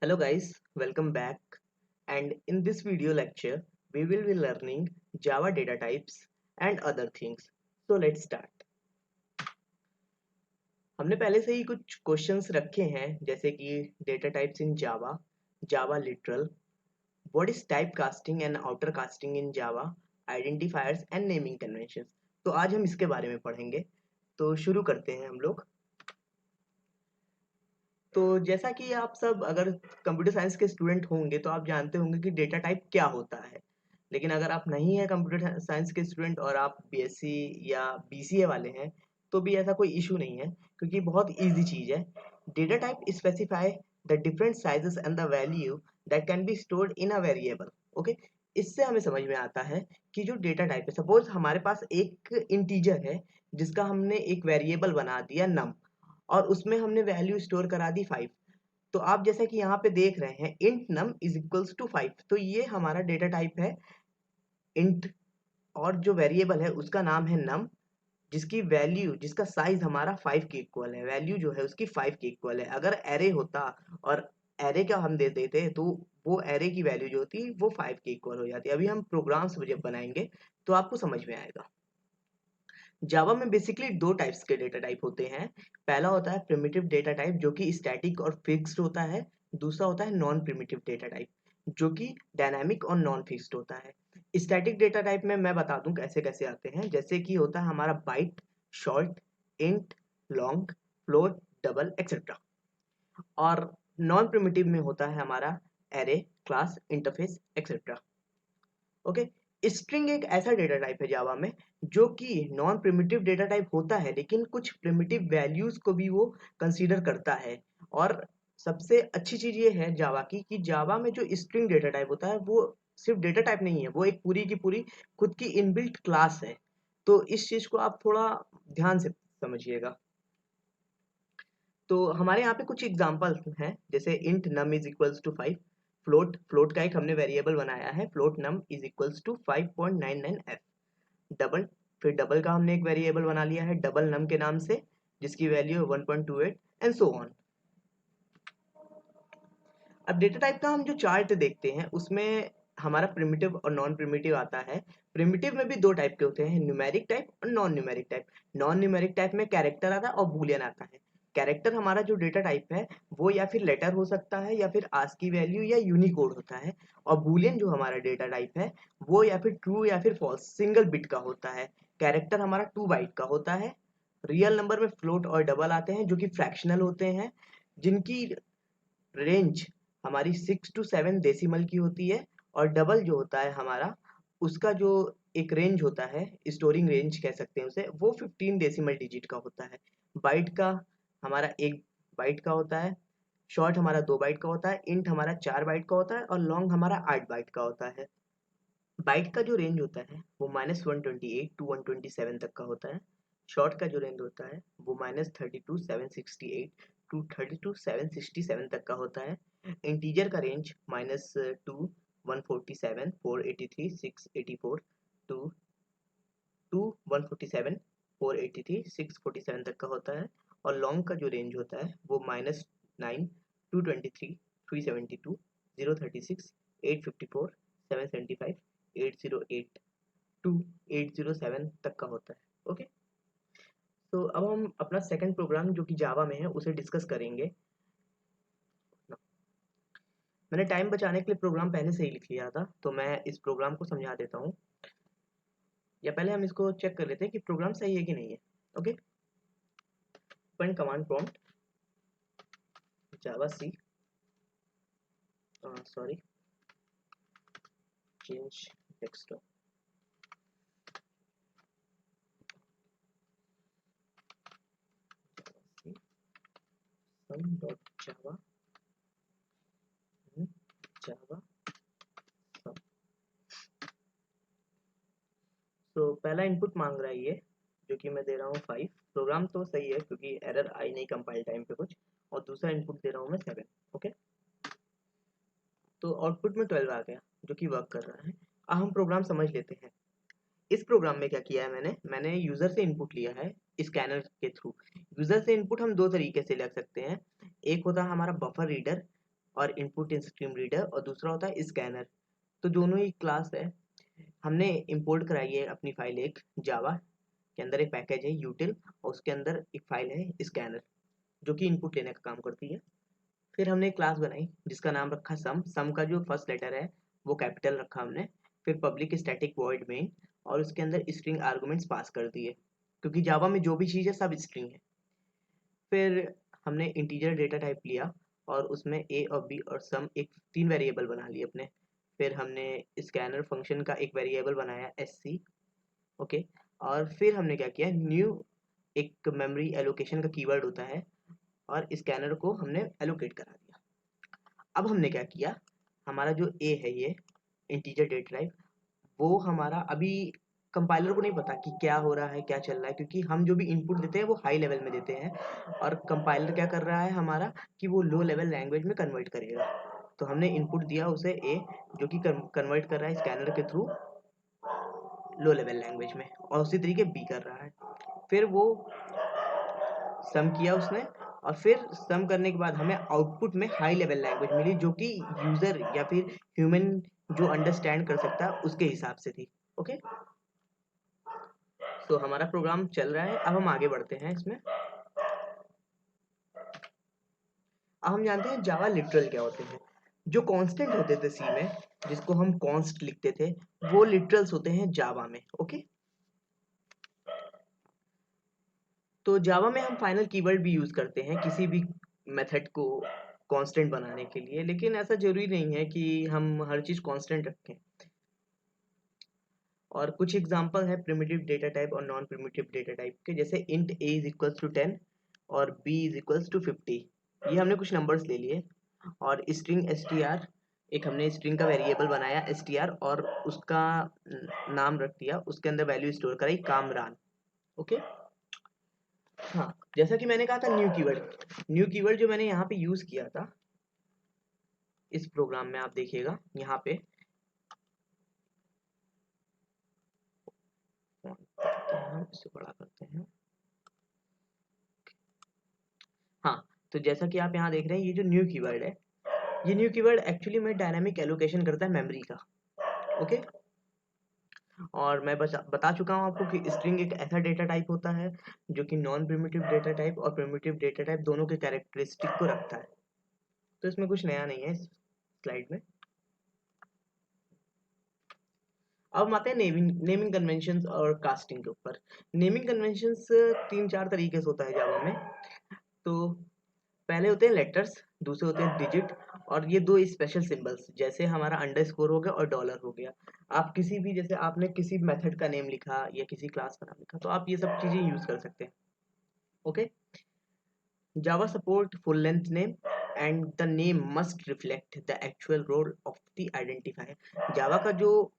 Hello guys, welcome back. And in this video lecture, we will be learning Java data types and other things. So let's start. हमने पहले से ही कुछ questions रखे हैं जैसे कि data types in Java, Java literal, what is type casting and outer casting in Java, identifiers and naming conventions. तो आज हम इसके बारे में पढ़ेंगे। तो शुरू करते हैं हम लोग। तो जैसा कि आप सब अगर कंप्यूटर साइंस के स्टूडेंट होंगे तो आप जानते होंगे कि डेटा टाइप क्या होता है। लेकिन अगर आप नहीं है कंप्यूटर साइंस के स्टूडेंट और आप बीएससी या बीसीए वाले हैं तो भी ऐसा कोई इशू नहीं है, क्योंकि बहुत इजी चीज है। Data type specify the different sizes and the value that can be stored in a variable. Okay, इससे हमें समझ में आता है कि जो डेटा टाइप है, सपोज हमारे पास एक इंटीजर है जिसका हमने एक वेरिएबल बना दिया नम, और उसमें हमने वैल्यू स्टोर करा दी 5। तो आप जैसा कि यहाँ पे देख रहे हैं int num is equals to 5, तो ये हमारा डेटा टाइप है इंट, और जो वेरिएबल है उसका नाम है नम, जिसकी वैल्यू, जिसका साइज हमारा 5 के इक्वल है, वैल्यू जो है उसकी 5 के इक्वल है। अगर एरे होता और एरे का हम दे देते तो वो एरे की वैल्यू जो होती वो 5 के इक्वल हो जाती। अभी हम प्रोग्राम्स जब बनाएंगे तो आपको समझ में आएगा। जावा में बेसिकली दो टाइप्स के डेटा टाइप होते हैं। पहला होता है प्रिमिटिव डेटा टाइप जो कि स्टैटिक और फिक्स्ड होता है। दूसरा होता है नॉन प्रिमिटिव डेटा टाइप जो कि डायनामिक और नॉन फिक्स्ड होता है। स्टैटिक डेटा टाइप में मैं बता दूं कैसे कैसे आते हैं। जैसे कि होता है हमारा byte, short, int, long, float, double etcetera. और नॉन प्रिमिटिव में होता है हमारा array, class, interface etcetera. Okay, string एक ऐसा डेटा टाइप है जावा में जो कि नॉन प्रिमिटिव डेटा टाइप होता है, लेकिन कुछ प्रिमिटिव वैल्यूज को भी वो कंसीडर करता है। और सबसे अच्छी चीज ये है जावा की कि जावा में जो स्ट्रिंग डेटा टाइप होता है वो सिर्फ डेटा टाइप नहीं है, वो एक पूरी की पूरी खुद की इनबिल्ट क्लास है। तो इस चीज को आप थोड़ा ध्यान से समझिएगा। तो हमारे यहाँ पे कुछ एग्जांपल हैं, जैसे int num is equals to 5। Float, float का एक हमने वेरिएबल बनाया है, float num is equals to 5.99f। Double, फिर डबल का हमने एक वेरिएबल बना लिया है डबल नम के नाम से, जिसकी वैल्यू है 1.28 एंड सो ऑन। अब डेटा टाइप का हम जो चार्ट देखते हैं उसमें हमारा प्रिमिटिव और नॉन प्रिमिटिव आता है। प्रिमिटिव में भी दो टाइप के होते हैं, न्यूमेरिक टाइप और non numeric type. Non numeric type में कैरेक्टर आता है और बूलियन आता है। कैरेक्टर हमारा जो डेटा टाइप है वो या फिर लेटर हो सकता है या फिर आस्की वैल्यू या यूनिकोड होता है। और बूलियन जो हमारा डेटा टाइप है वो या फिर ट्रू या फिर फॉल्स सिंगल बिट का होता है। कैरेक्टर हमारा 2 बाइट का होता है। रियल नंबर में फ्लोट और डबल आते हैं जो कि फ्रैक्शनल होते हैं, जिनकी रेंज हमारी 6 to 7 डेसिमल की होती है। और डबल जो होता है हमारा, उसका जो एक रेंज होता है, स्टोरिंग रेंज कह सकते हैं उसे, वो 15 डेसिमल डिजिट का होता है। बाइट का हमारा 1 बाइट का होता है। शॉर्ट हमारा 2 बाइट का होता है। इंट हमारा 4 बाइट का होता है और लॉन्ग हमारा 8 बाइट का होता है। बाइट का जो रेंज होता है वो -128 to 127 तक का होता है। शॉर्ट का जो रेंज होता है वो -32 768 टू 32 767 तक का होता है। इंटीजर का रेंज -2 147 483 684 टू 147 483 647 तक का होता है। और लॉन्ग का जो रेंज होता है वो -9 223 372 036 854 775 808 टू 807 तक का होता है। ओके, तो अब हम अपना सेकंड प्रोग्राम जो कि जावा में है उसे डिस्कस करेंगे। मैंने टाइम बचाने के लिए प्रोग्राम पहले से ही लिख लिया था, तो मैं इस प्रोग्राम को समझा देता हूँ। या पहले हम इसको चेक कर लेते हैं कि प्रोग्राम सही है कि नहीं है। Okay, open command prompt Java C, sorry, change desktop. sum.java java sum। तो पहला इनपुट मांग रहा है ये, जो कि मैं दे रहा हूँ 5। प्रोग्राम तो सही है क्योंकि एरर आई नहीं कंपाइल टाइम पे कुछ। और दूसरा इनपुट दे रहा हूँ मैं 7। ओके, तो आउटपुट में 12 आ गया जो कि वर्क कर रहा है। अब हम प्रोग्राम समझ लेते हैं। इस प्रोग्राम में क्या किया है मैंने यूजर से इनपुट लिया है स्कैनर के थ्रू। यूजर से इनपुट हम दो तरीके से ले सकते हैं। एक होता है हमारा बफर रीडर, और इनपुट स्ट्रीम रीडर, और दूसरा होता है स्कैनर। तो दोनों ही क्लास है। हमने इंपोर्ट कराई है अपनी फाइल एक जावा के अंदर, एक पैकेज है यूटिल, और उसके अंदर एक फाइल है स्कैनर जो कि इनपुट लेने का काम करती है। फिर हमने एक क्लास बनाई जिसका नाम रखा सम। सम का जो फर्स्ट लेटर है वो कैपिटल रखा हमने। फिर पब्लिक स्टैटिक वॉइड मेन, और उसके अंदर स्ट्रिंग आर्गुमेंट्स पास कर दिए, क्योंकि जावा में जो भी चीज़ है सब स्ट्रिंग है। फिर हमने इंटीजर डेटा टाइप लिया और उसमें ए और बी और सम एक 3 वेरिएबल बना लिए अपने। फिर हमने स्कैनर फंक्शन का एक वेरिएबल बनाया SC, ओके। और फिर हमने क्या किया, न्यू एक मेमोरी एलोकेशन का कीवर्ड होता है, और स्कैनर को हमने एलोकेट करा दिया। अब हमने क्या किया, हमारा जो ए है ये इंटीजर डेटा टाइप, वो हमारा अभी कंपाइलर को नहीं पता कि क्या हो रहा है, क्या चल रहा है, क्योंकि हम जो भी इनपुट देते हैं वो हाई लेवल में देते हैं, और कंपाइलर क्या कर रहा है हमारा कि वो लो लेवल लैंग्वेज में कन्वर्ट करेगा। तो हमने इनपुट दिया उसे ए, जो कि कन्वर्ट कर रहा है स्कैनर के थ्रू लो लेवल लैंग्वेज में, और उसी तरीके बी कर रहा है। फिर वो सम किया उसने, और फिर सम करने के बाद हमें आउटपुट में हाई लेवल लैंग्वेज मिली, जो कि यूजर या फिर ह्यूमन जो अंडरस्टैंड कर सकता है उसके हिसाब से थी, ओके। तो हमारा प्रोग्राम चल रहा है, अब हम आगे बढ़ते हैं इसमें। अब हम जानते हैं जावा लिटरल क्या होते हैं। जो कांस्टेंट होते थे सी में, जिसको हम कॉन्स्ट लिखते थे, वो लिटरल्स होते हैं जावा में, ओके। तो जावा में हम फाइनल कीवर्ड भी यूज करते हैं किसी भी मेथड को कांस्टेंट बनाने के लिए, लेकिन ऐसा जरूरी नहीं है कि हम हर चीज कांस्टेंट रखें। और कुछ एग्जांपल है प्रिमिटिव डेटा टाइप और नॉन प्रिमिटिव डेटा टाइप के, जैसे int a is equals to 10 और b इज इक्वल्स टू 50। ये हमने कुछ नंबर्स ले लिए। और स्ट्रिंग str, एक हमने स्ट्रिंग का वेरिएबल बनाया str, और उसका नाम रख दिया, उसके अंदर वैल्यू स्टोर कराई कामरान, ओके। हाँ, जैसा कि मैंने कहा था न्यू कीवर्ड जो मैंने यहाँ पे यूज किया था इस प्रोग्राम में, आप देखिएगा यहाँ पे हम इससे बड़ा करते हैं। हाँ, तो जैसा कि आप यहाँ देख रहे हैं, ये जो न्यू कीवर्ड है, ये न्यू कीवर्ड एक्चुअली में डायनामिक एलोकेशन करता है मेमोरी का, ओके। और मैं बता चुका हूँ आपको कि स्ट्रिंग एक ऐसा डेटा टाइप होता है जो कि नॉन प्रिमिटिव डेटा टाइप और प्रिमिटिव डेटा टाइप दोनों के कैरेक्टरिस्टिक को रखता है। तो इसमें कुछ नया नहीं है इस स्लाइड में। अब हम आते हैं नेमिंग कन्वेंशंस और कास्टिंग के ऊपर। नेमिंग कन्वेंशंस 3-4 तरीके से होता है जावा में। तो पहले होते हैं लेटर्स, दूसरे होते हैं डिजिट, और ये दो स्पेशल सिंबल्स, जैसे हमारा अंडरस्कोर हो गया और डॉलर हो गया। आप किसी भी, जैसे आपने किसी मेथड का नेम लिखा या किसी क्लास का नाम लिखा, तो आप ये सब चीजें यूज कर सकते हैं, okay. Java support full length name and the name must reflect the actual role of the identifier. Java का जो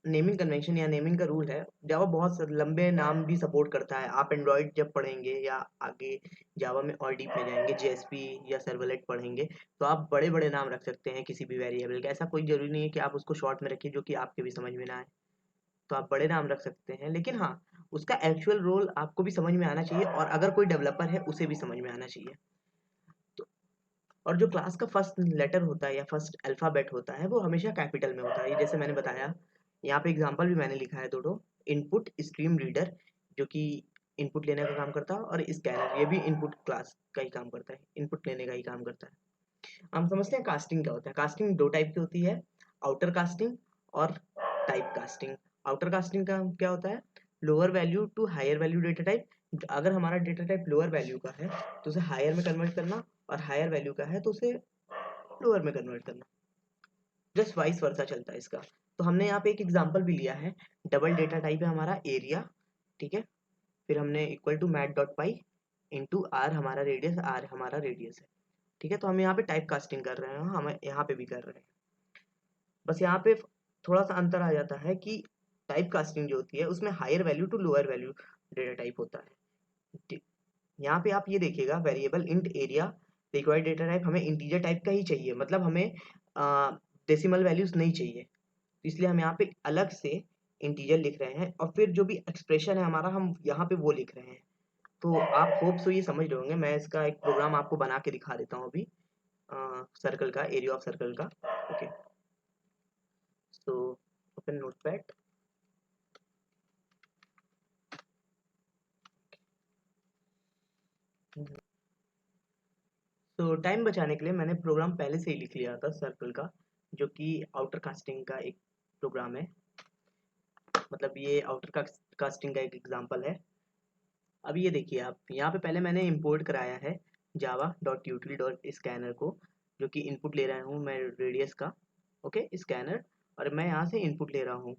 नेमिंग कन्वेंशन या नेमिंग का रूल है, जावा बहुत लंबे नाम भी सपोर्ट करता है। आप एंड्रॉइड जब पढ़ेंगे या आगे जावा में और डीप में जाएंगे, जेएसपी या सर्वलेट पढ़ेंगे, तो आप बड़े बड़े नाम रख सकते हैं किसी भी वेरिएबल का। ऐसा कोई जरूरी नहीं है कि आप उसको शॉर्ट में रखिए जो कि आपके भी समझ में ना आए। तो आप बड़े नाम रख सकते हैं, लेकिन हाँ, उसका एक्चुअल रोल आपको भी समझ में आना चाहिए, और अगर कोई डेवलपर है उसे भी समझ में आना चाहिए। तो और जो क्लास का फर्स्ट लेटर होता है या फर्स्ट अल्फाबेट होता है, वो हमेशा कैपिटल में होता है। ये जैसे मैंने बताया, यहाँ पे एग्जांपल भी मैंने लिखा है दोनों। इनपुट स्ट्रीम रीडर जो कि इनपुट लेने का काम करता है, और स्कैनर ये भी इनपुट क्लास का ही काम करता है, इनपुट लेने का ही काम करता है। हम समझते हैं कास्टिंग क्या होता है। कास्टिंग दो टाइप की होती है, आउटर कास्टिंग और टाइप कास्टिंग। आउटर कास्टिंग का क्या होता है, lower value to higher value data type. अगर हमारा डेटा टाइप लोअर वैल्यू का है तो उसे हायर में कन्वर्ट करना, और हायर वैल्यू का है तो उसे लोअर में कन्वर्ट करना। जस्ट वाइस वर्सा चलता है इसका। तो हमने यहाँ पे एक एग्जांपल भी लिया है। डबल डेटा टाइप है हमारा एरिया, ठीक है। फिर हमने equal to math dot pi into R हमारा रेडियस, आर हमारा रेडियस है, ठीक है। तो हम यहाँ पे टाइप कास्टिंग कर रहे हैं, हम यहाँ पे भी कर रहे हैं। बस यहाँ पे थोड़ा सा अंतर आ जाता है कि टाइप कास्टिंग जो होती है उसमें higher value to lower value data type होता है। यहाँ पे आप ये देखिएगा, variable int area required data type हमें इंटीजर टाइप का ही चाहिए, मतलब हमें डेसिमल वैल्यूज नहीं चाहिए। इसलिए हम यहाँ पे अलग से इंटीजर लिख रहे हैं, और फिर जो भी एक्सप्रेशन है हमारा हम यहाँ पे वो लिख रहे हैं। तो आप होप सो ये समझ रहे होंगे। मैं इसका एक प्रोग्राम आपको बना के दिखा देता हूँ अभी। सर्कल का, एरिया ऑफ सर्कल का। Okay, so open notepad. तो टाइम बचाने के लिए मैंने प्रोग्राम पहले से ही लिख लिया था सर्कल का, जो कि आउटर कास्टिंग का एक प्रोग्राम है। मतलब ये आउटर कास्टिंग का एक एग्जांपल है। अब ये देखिए आप, यहाँ पे पहले मैंने इंपोर्ट कराया है java.util.scanner को, जो कि इनपुट ले रहा हूँ मैं रेडियस का। ओके, स्कैनर, और मैं यहाँ से इनपुट ले रहा हूँ।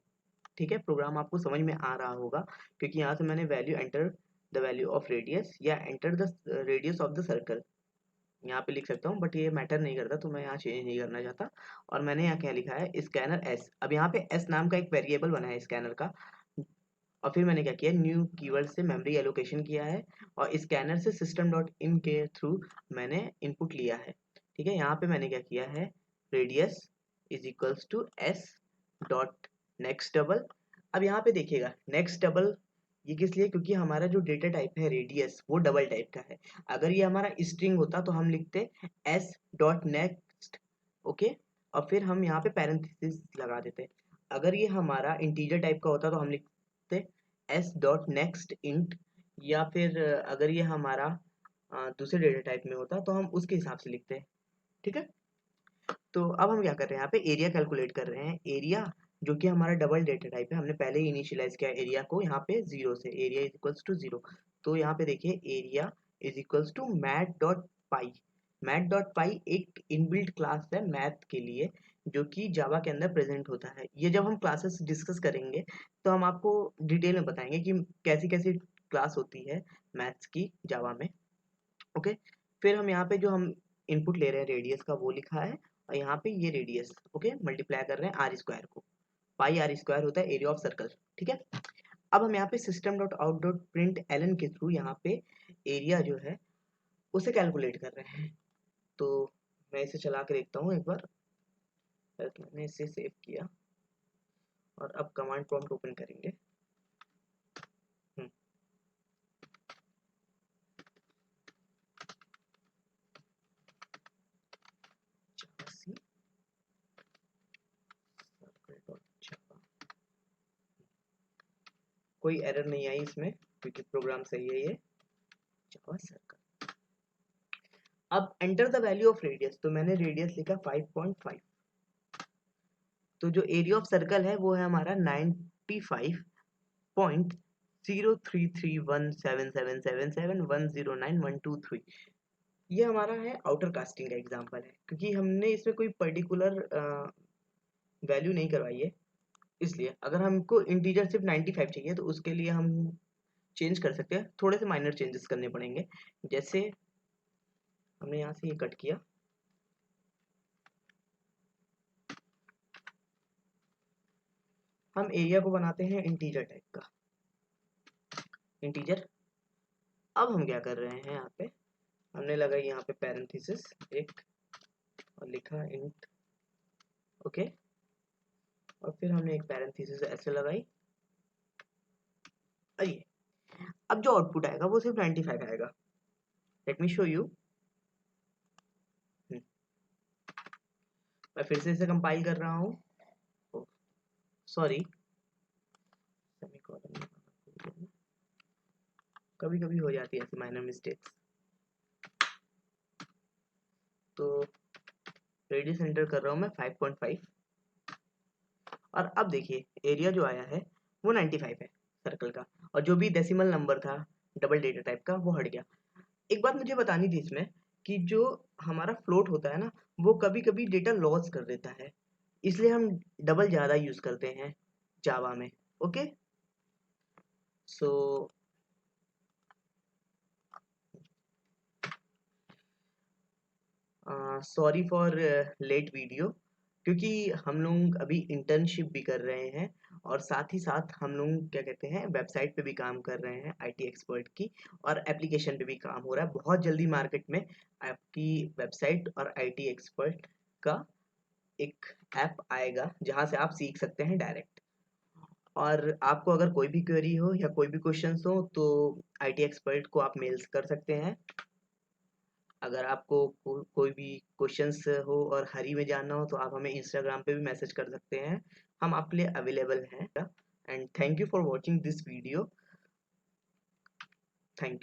ठीक है, प्रोग्राम आपको समझ में आ रहा होगा, क्योंकि यहाँ से मैंने value enter the value of radius या enter the radius of the circle यहाँ पे लिख सकता हूँ, बट ये मैटर नहीं करता, तो मैं यहाँ चेंज नहीं करना चाहता। और मैंने यहाँ क्या लिखा है, स्कैनर एस। अब यहाँ पे एस नाम का एक वेरिएबल बना है स्कैनर का, और फिर मैंने क्या किया, न्यू कीवर्ड से मेमोरी एलोकेशन किया है, और स्कैनर से सिस्टम डॉट इन के थ्रू मैंने इनपुट लिया है। ठीक है, यहाँ पे मैंने क्या किया है, radius is equals to S dot next double. अब यहाँ पे देखिएगा नेक्स्ट डबल, ये किस लिए, क्योंकि हमारा जो डेटा टाइप है रेडियस वो डबल टाइप का है। अगर ये हमारा स्ट्रिंग होता तो हम लिखते एस डॉट नेक्स्ट। ओके, और फिर हम यहाँ पे पैरेंथेसिस लगा देते। अगर ये हमारा इंटीजर टाइप का होता तो हम लिखते एस डॉट नेक्स्ट इंट, या फिर अगर ये हमारा दूसरे डेटा टाइप में होता तो हम उसके हिसाब से लिखते हैं। ठीक है, तो अब हम क्या कर रहे हैं, यहाँ पे एरिया कैलकुलेट कर रहे हैं। एरिया जो कि हमारा डबल डेटा टाइप है, हमने पहले ही इनिशियलाइज किया एरिया को यहाँ पे 0 से, एरिया इज इक्वल्स टू 0। तो यहाँ पे देखिए area is equals to math dot pi. Math dot pi एक इनबिल्ट क्लास है मैथ के लिए, जो कि जावा के अंदर प्रेजेंट होता है। ये जब हम क्लासेस डिस्कस करेंगे तो हम आपको डिटेल में बताएंगे कि कैसी कैसी क्लास होती है मैथ्स की जावा में। ओके, फिर हम यहाँ पे जो हम इनपुट ले रहे हैं रेडियस का वो लिखा है, और यहाँ पे ये रेडियस ओके मल्टीप्लाई कर रहे हैं आर स्क्वायर को। पाई आर स्क्वायर होता है एरिया ऑफ सर्कल। ठीक है, अब हम यहाँ पे system dot out dot print ln के थ्रू यहाँ पे एरिया जो है उसे कैलकुलेट कर रहे हैं। तो मैं इसे चला के देखता हूँ एक बार। तो मैंने इसे सेव किया, और अब कमांड प्रॉम्प्ट ओपन करेंगे। हम्म, java circle.java। कोई एरर नहीं आई इसमें, क्योंकि प्रोग्राम सही है ये। जावा सर्कल, अब enter the value of radius, तो मैंने रेडियस लिखा 5.5। तो जो एरिया ऑफ सर्कल है वो है हमारा 95.03317777109 ये हमारा है आउटर कास्टिंग का एग्जांपल है, क्योंकि हमने इसमें कोई पर्टिकुलर वैल्यू नहीं करवाई है। इसलिए अगर हमको इंटीजर सिर्फ 95 चाहिए तो उसके लिए हम चेंज कर सकते हैं, थोड़े से माइनर चेंजेस करने पड़ेंगे। जैसे हमने यहाँ से ये कट किया, हम एरिया को बनाते हैं इंटीजर टाइप का, इंटीजर। अब हम क्या कर रहे हैं, यहाँ पे हमने लगाई यहाँ पे पैरेंथेसिस एक, और लिखा इंट। ओके, और फिर हमने एक पैरेंथेसिस ऐसे लगाई। आइए, अब जो आउटपुट आएगा वो सिर्फ 95 आएगा। Let me show you. मैं फिर से इसे कंपाइल कर रहा हूँ। सॉरी, कभी कभी हो जाती है ऐसी माइनर मिस्टेक्स। तो रेडियस एंटर कर रहा हूँ मैं 5.5, और अब देखिए एरिया जो आया है वो 95 है सर्कल का, और जो भी डेसिमल नंबर था डबल डेटा टाइप का वो हट गया। एक बात मुझे बतानी थी इसमें, कि जो हमारा फ्लोट होता है ना, वो कभी कभी डेटा लॉस कर देता है, इसलिए हम डबल ज़्यादा यूज़ करते हैं जावा में। Okay, so sorry for late video, क्योंकि हम लोग अभी इंटर्नशिप भी कर रहे हैं, और साथ ही साथ हम लोग क्या कहते हैं वेबसाइट पे भी काम कर रहे हैं आईटी एक्सपर्ट की, और एप्लीकेशन पे भी काम हो रहा है। बहुत जल्दी मार्केट में आपकी वेबसाइट और आईटी एक्सपर्ट का एक ऐप आएगा, जहाँ से आप सीख सकते हैं डायरेक्ट। और आपको अगर कोई भी क्वेरी हो या कोई भी क्वेश्चंस हो तो आईटी एक्सपर्ट को आप मेल्स कर सकते हैं। अगर आपको कोई भी क्वेश्चंस हो और हरी में जानना हो तो आप हमें इंस्टाग्राम पे भी मैसेज कर सकते हैं, हम आपके लिए अवेलेबल हैं। And thank you for watching this video. Thank you.